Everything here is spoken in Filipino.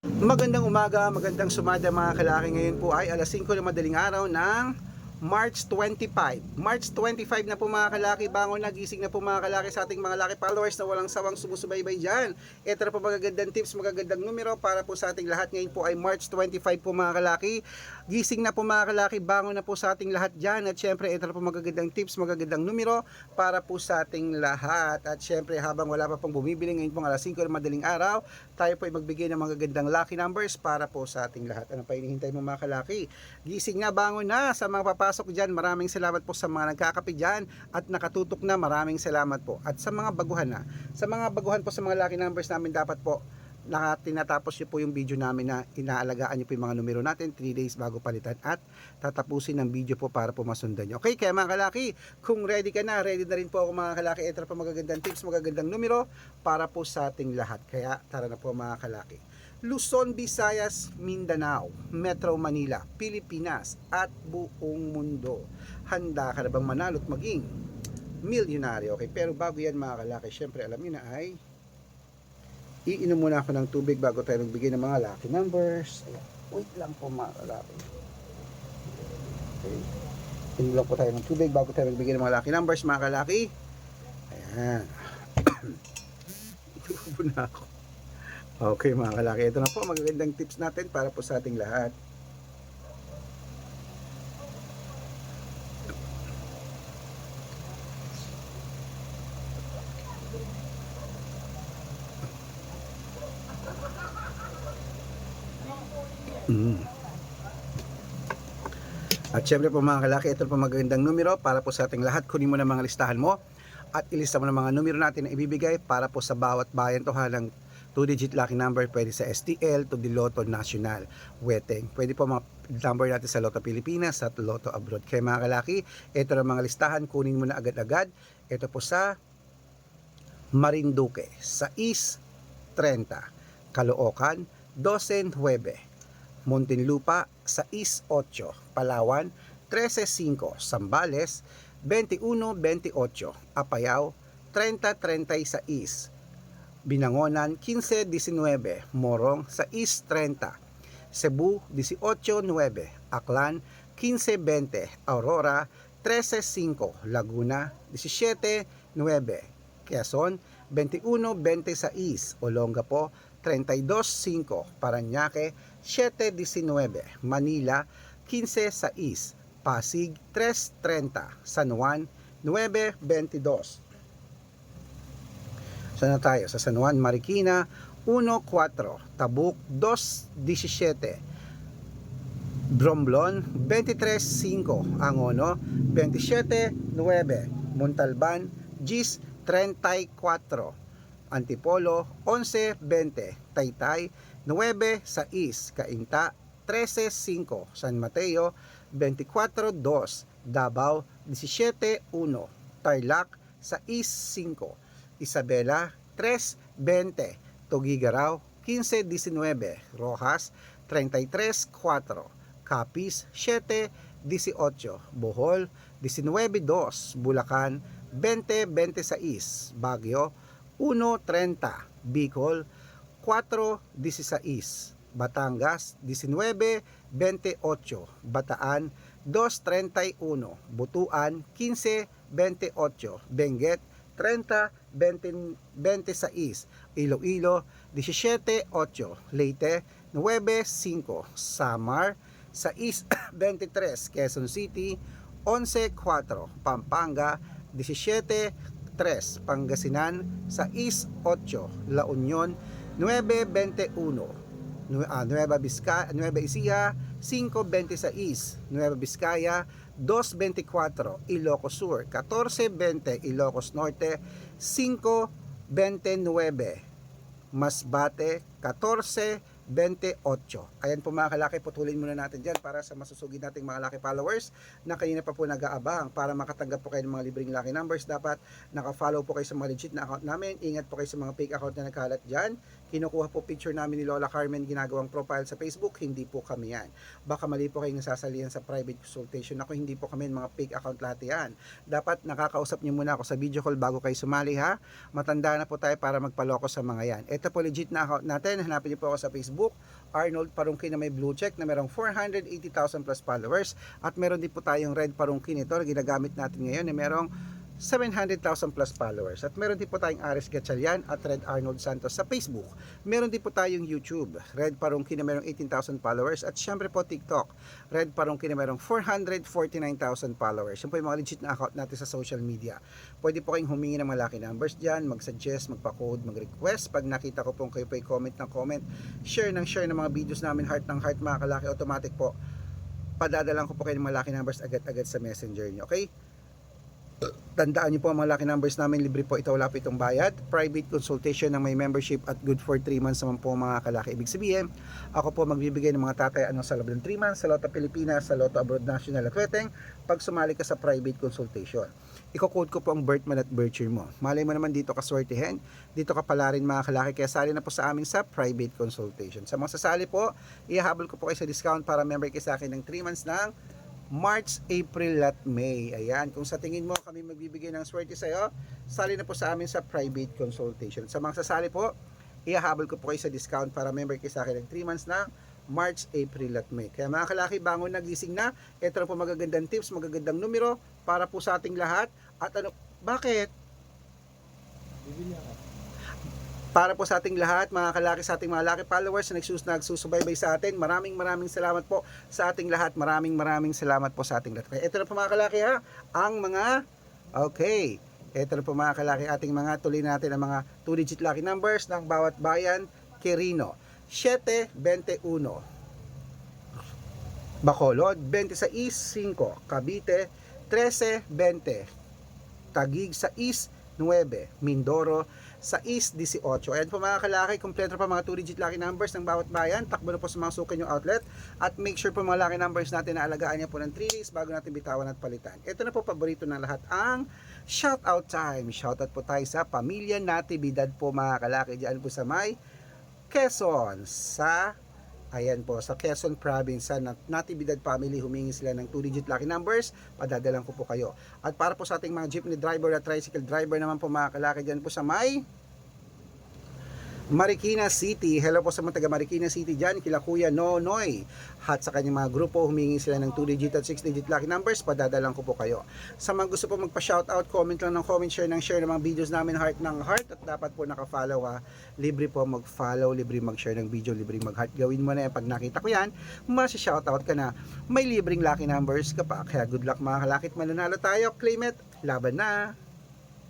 Magandang umaga, magandang sumada mga kalaki. Ngayon po ay alas 5 ng madaling araw ng March 25. March 25 na po mga kalaki. Bangon na, gising na po mga kalaki sa ating mga laki followers na walang sawang sumusubaybay dyan. Ito na po magagandang tips, magagandang numero para po sa ating lahat. Ngayon po ay March 25 po mga kalaki. Gising na po mga kalaki, bangon na po sa ating lahat dyan. At syempre ito na po magagandang tips, magagandang numero para po sa ating lahat. At syempre habang wala pa pong bumibili, ngayon po alas 5 ng madaling araw, tayo po ay magbigay ng magagandang lucky numbers para po sa ating lahat. Ano pa hinihintay mo mga kalaki? Gising na, bangon na sa mga papasok dyan. Maraming salamat po sa mga nagkakape dyan at nakatutok na. Maraming salamat po. At sa mga baguhan na, sa mga baguhan po sa mga lucky numbers namin, dapat po tinatapos nyo po yung video namin na inaalagaan nyo po yung mga numero natin 3 days bago palitan at tatapusin ng video po para po masundan nyo. Okay, kaya mga kalaki, kung ready ka na, ready na rin po ako mga kalaki. Ito pa magagandang tips, magagandang numero para po sa ating lahat. Kaya tara na po mga kalaki. Luzon, Visayas, Mindanao, Metro Manila, Pilipinas at buong mundo. Handa ka na bang manalo at maging milyonaryo? Okay, pero bago yan mga kalaki, syempre alam niyo na ay iinom muna ako ng tubig bago tayo magbigay ng mga lucky numbers. Ayan. Wait lang po mga kalaki. Okay. Inom lang po tayo ng tubig bago tayo magbigay ng mga lucky numbers mga kalaki. Ayan. Itubo na ako. Okay mga kalaki, ito na po magagandang tips natin para po sa ating lahat. At syempre po mga kalaki, ito po magagandang numero para po sa ating lahat. Kunin mo na mga listahan mo at ilista mo na mga numero natin na ibibigay para po sa bawat bayan to halang 2-digit lucky number. Pwede sa STL, to the Lotto National, Weteng. Pwede po mga number natin sa Lotto Pilipinas at Lotto Abroad. Kaya mga kalaki, ito na mga listahan. Kunin mo na agad-agad. Ito po sa Marinduque, sa East 30, Caloocan, 12-9, Muntinlupa, sa East 8, Palawan, 13-5, Zambales, 21-28, Apayao, 30-36, Binangonan 15-19, Morong sa East 30, Cebu 18-9, Aklan 15-20, Aurora 13-5, Laguna 17-9, Quezon 21-26, Olongapo 32-5, Parañaque 7-19, Manila 15-6, Pasig 3-30, San Juan 9-22. Saan na tayo? Sa San Juan, Marikina 1-4, Tabuk 2-17, Bromblon 23-5, Angono 27-9, Montalban Gis 34, Antipolo 11-20, Taytay 9-6, Cainta 13-5, San Mateo 24-2, Davao 17-1, Tarlac sa East 5, Isabela 3-20, Tuguegarao 15-19, Rojas 33-4, Capiz 7-18, Bohol 19-2, Bulacan 20-26, Baguio 1-30, Bicol 4-16, Batangas 19-28, Bataan 2-31, Butuan 15-28, Benguet 30-26, Iloilo 17-8, Leyte 9-5, Samar sa East 23, Quezon City 11-4, Pampanga 17-3, Pangasinan sa East 8, La Union 9-21, Nueva Ecija 5-26, Nueva Vizcaya 2-24, Ilocos Sur 14-20, Ilocos Norte 5-29, Masbate 14-28. Ayan po mga kalaki, putulin muna natin dyan para sa masusugid nating mga laki followers na kanina pa po nag-aabang. Para makatanggap po kayo ng mga libreng lucky numbers, dapat naka-follow po kayo sa mga legit na account namin. Ingat po kayo sa mga fake account na nagkalat dyan. Kinukuha po picture namin ni Lola Carmen, ginagawang profile sa Facebook. Hindi po kami yan. Baka mali po kayong nasasalihan sa private consultation. Ako, hindi po kami mga fake account lahat yan. Dapat nakakausap niyo muna ako sa video call bago kayo sumali ha. Matanda na po tayo para magpaloko sa mga yan. Ito po legit na account natin. Hanapin niyo po ako sa Facebook. Facebook, Arnold Parungkin na may blue check na merong 480,000 plus followers. At meron din po tayong Red Parungkin ito na ginagamit natin ngayon na merong 700,000 plus followers. At meron din po tayong Aris Gatchalian at Red Arnold Santos sa Facebook. Meron din po tayong YouTube, Red Parungkin na merong 18,000 followers. At syempre po TikTok, Red Parungkin na merong 449,000 followers. Yan po yung mga legit na account natin sa social media. Pwede po kayong humingi ng mga lucky numbers dyan, mag-suggest, magpa-code, mag-request. Pag nakita ko pong kayo po ay comment ng comment, share ng mga videos namin, heart ng heart mga kalaki, automatic po padadalan ko po kayo ng mga lucky numbers agad-agad sa messenger nyo. Okay? Tandaan niyo po ang mga lucky numbers namin, libre po ito, wala po itong bayad. Private consultation ng may membership at good for 3 months naman po mga kalaki. Ibig sabihin, ako po magbibigay ng mga tatay sa loob ng 3 months, sa Lotto Pilipinas, sa Lotto Abroad National at Weteng, pag sumali ka sa private consultation. Iko-code ko po ang birth month at birth year mo. Malay mo naman dito ka swertihin, dito ka pala rin mga kalaki, kaya sali na po sa amin sa private consultation. Sa mga sasali po, ihahabol ko po kayo sa discount para member kayo sa akin ng 3 months ng March, April at May. Ayan, kung sa tingin mo kami magbibigay ng swerte sa'yo, sali na po sa amin sa private consultation. Sa mga sasali po, ihahabol ko po kayo sa discount para member kayo sa akin ng 3 months na March, April at May. Kaya mga kalaki, bangon nagising na. Ito na po magagandang tips, magagandang numero para po sa ating lahat. At bakit? Para po sa ating lahat, mga kalaki, sa ating mga laki followers na nagsusubaybay sa atin, maraming salamat po sa ating lahat. Maraming salamat po sa ating lahat. Ito na po mga kalaki ang mga, okay, ito na po mga kalaki, ating mga tuloy natin ang mga 2-digit lucky numbers ng bawat bayan. Quirino, 721. Bacolod, 26-5. Cavite, 13-20. Taguig, 6-9. Mindoro, sa East 18. Ayan po mga kalaki, kompleto pa mga 2-digit lucky numbers ng bawat bayan. Takbo na po sa mga suki yung outlet. At make sure po mga lucky numbers natin na alagaan niya po ng 3 days bago natin bitawan at palitan. Ito na po paborito ng lahat, ang shoutout time. Shoutout po tayo sa Pamilya Natividad po mga kalaki. Diyan po sa may Quezon, sa ayan po, sa Quezon Province, sa Natividad Family, humingi sila ng 2-digit lucky numbers, padadalan ko po kayo. At para po sa ating mga jeepney driver at tricycle driver naman po mga kalaki, dyan po sa may Marikina City. Hello po sa mga taga Marikina City dyan, kila Kuya Nonoy. At sa kanyang mga grupo, humingi sila ng 2-digit at 6-digit lucky numbers, padadalan ko po kayo. Sa mga gusto po magpa-shoutout, comment lang ng comment, share ng mga videos namin, heart ng heart. At dapat po naka-follow libre po mag-follow, libre mag-share ng video, libre mag-heart. Gawin mo na yan, pag nakita ko yan, masi-shoutout ka na, may libreng lucky numbers ka pa. Kaya good luck mga kalakit, mananalo tayo, claim it, laban na!